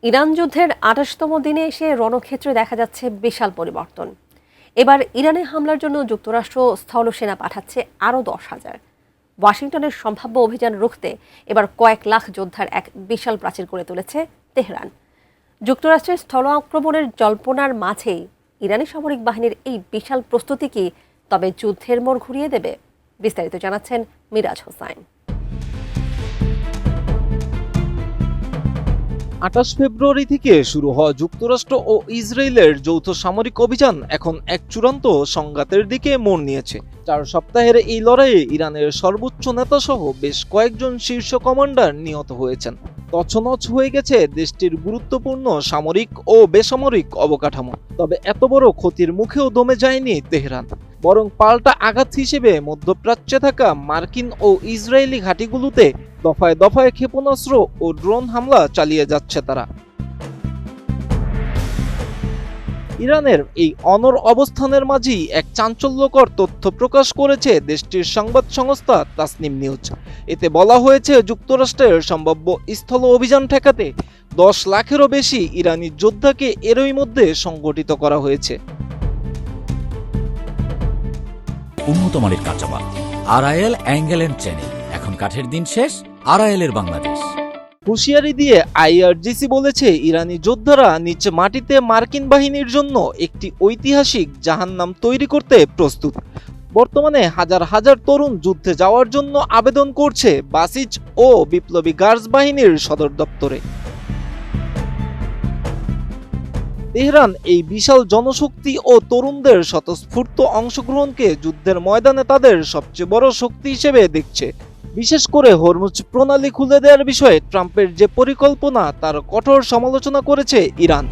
Iran যুদ্ধের ২৮তম দিনে এসে রণক্ষেত্রে দেখা যাচ্ছে বিশাল পরিবর্তন। এবার ইরানে হামলার জন্য যুক্তরাষ্ট্র স্থলসেনা পাঠাচ্ছে আরও ১০,০০০। ওয়াশিংটনের সম্ভাব্য অভিযান রুখতে এবার কয়েক লাখ যোদ্ধার এক বিশাল প্রাচীর করে তুলেছে তেহরান। যুক্তরাষ্ট্রের স্থল আক্রমণের জল্পনার মাঝেই ইরানি সামরিক বাহিনীর এই বিশাল প্রস্তুতি কি তবে যুদ্ধের মোড় ঘুরিয়ে দেবে? বিস্তারিত জানাচ্ছেন মিরাজ হোসাইন। ২৮ ফেব্রুয়ারি থেকে শুরু হওয়া যুক্তরাষ্ট্র ও ইসরায়েলের যৌথ সামরিক অভিযান এখন এক চূড়ান্ত সংঘাতের দিকে মোড় নিয়েছে। ৪ সপ্তাহের এই লড়াইয়ে ইরানের সর্বোচ্চ নেতা সহ বেশ কয়েকজন শীর্ষ কমান্ডার নিহত হয়েছেন। তছনছ হয়ে গেছে দেশটির গুরুত্বপূর্ণ সামরিক ও বেসামরিক অবকাঠামো। তবে এত বড় ক্ষতির মুখেও দমে যায়নি তেহরান, বরং পাল্টা আঘাত হিসেবে মধ্যপ্রাচ্যে থাকা মার্কিন ও ইসরায়েলি ঘাঁটিগুলোতে দফায় দফায় ক্ষেপণাস্ত্র ও ড্রোন হামলা চালিয়ে যাচ্ছে তারা। ইরানের এই অনড় অবস্থানের মাঝেই এক চাঞ্চল্যকর তথ্য প্রকাশ করেছে দেশটির সংবাদ সংস্থা তাসনিম নিউজ। এতে বলা হয়েছে, যুক্তরাষ্ট্রের সম্ভাব্য স্থল অভিযান ঠেকাতে ১০ লাখেরও বেশি ইরানি যোদ্ধাকে এরই মধ্যে সংগঠিত করা হয়েছে। উন্নত মানের কাঁচামাল আরআইএল অ্যাঙ্গেল এন্ড চ্যানেল। এখন কাঠের দিন শেষ, আরআইএল এর বাংলাদেশ। হুঁশিয়ারি দিয়ে আইআরজিসি বলেছে, ইরানি যোদ্ধারা নিচে মাটিতে মার্কিন বাহিনীর জন্য একটি ঐতিহাসিক জাহান্নাম তৈরি করতে প্রস্তুত। বর্তমানে হাজার হাজার তরুণ যুদ্ধে যাওয়ার জন্য আবেদন করছে বাসিজ ও বিপ্লবী গার্ডস বাহিনীর সদর দপ্তরে। তেহরান এই বিশাল জনশক্তি ও তরুণদের স্বতঃস্ফূর্ত অংশগ্রহণকে যুদ্ধের ময়দানে তাদের সবচেয়ে বড় শক্তি হিসেবে দেখছে। বিশেষ করে হরমুজ প্রণালী খুলে দেওয়ার বিষয়ে ট্রাম্পের যে পরিকল্পনা, তার কঠোর সমালোচনা করেছে ইরান।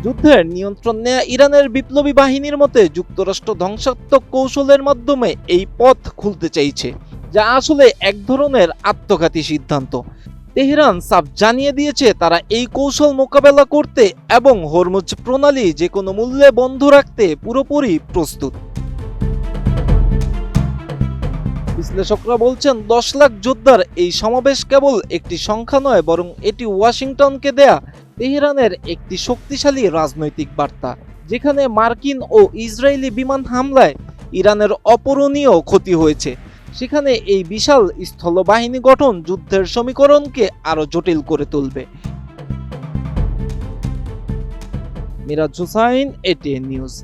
যুদ্ধের নিয়ন্ত্রণ নেয়া ইরানের বিপ্লবী বাহিনীর মতে, যুক্তরাষ্ট্র ধ্বংসাত্মক কৌশলের মাধ্যমে এই পথ খুলতে চাইছে, যা আসলে এক ধরনের আত্মঘাতী সিদ্ধান্ত। তেহরান সাফ জানিয়ে দিয়েছে তারা এই কৌশল মোকাবেলা করতে এবং হরমুজ প্রণালী যে কোনো মূল্যে বন্ধ রাখতে পুরোপুরি প্রস্তুত। বিশ্লেষকরা বলছেন, ১০ লাখ যোদ্ধার এই সমাবেশ কেবল একটি সংখ্যা নয়, বরং এটি ওয়াশিংটনকে দেয়া তেহরানের একটি শক্তিশালী রাজনৈতিক বার্তা। যেখানে মার্কিন ও ইসরায়েলি বিমান হামলায় ইরানের অপূরণীয় ক্ষতি হয়েছে, সেখানে এই বিশাল স্থলবাহিনী গঠন যুদ্ধের সমীকরণকে আরো জটিল করে তুলবে। Miraj Hossain, ATN news.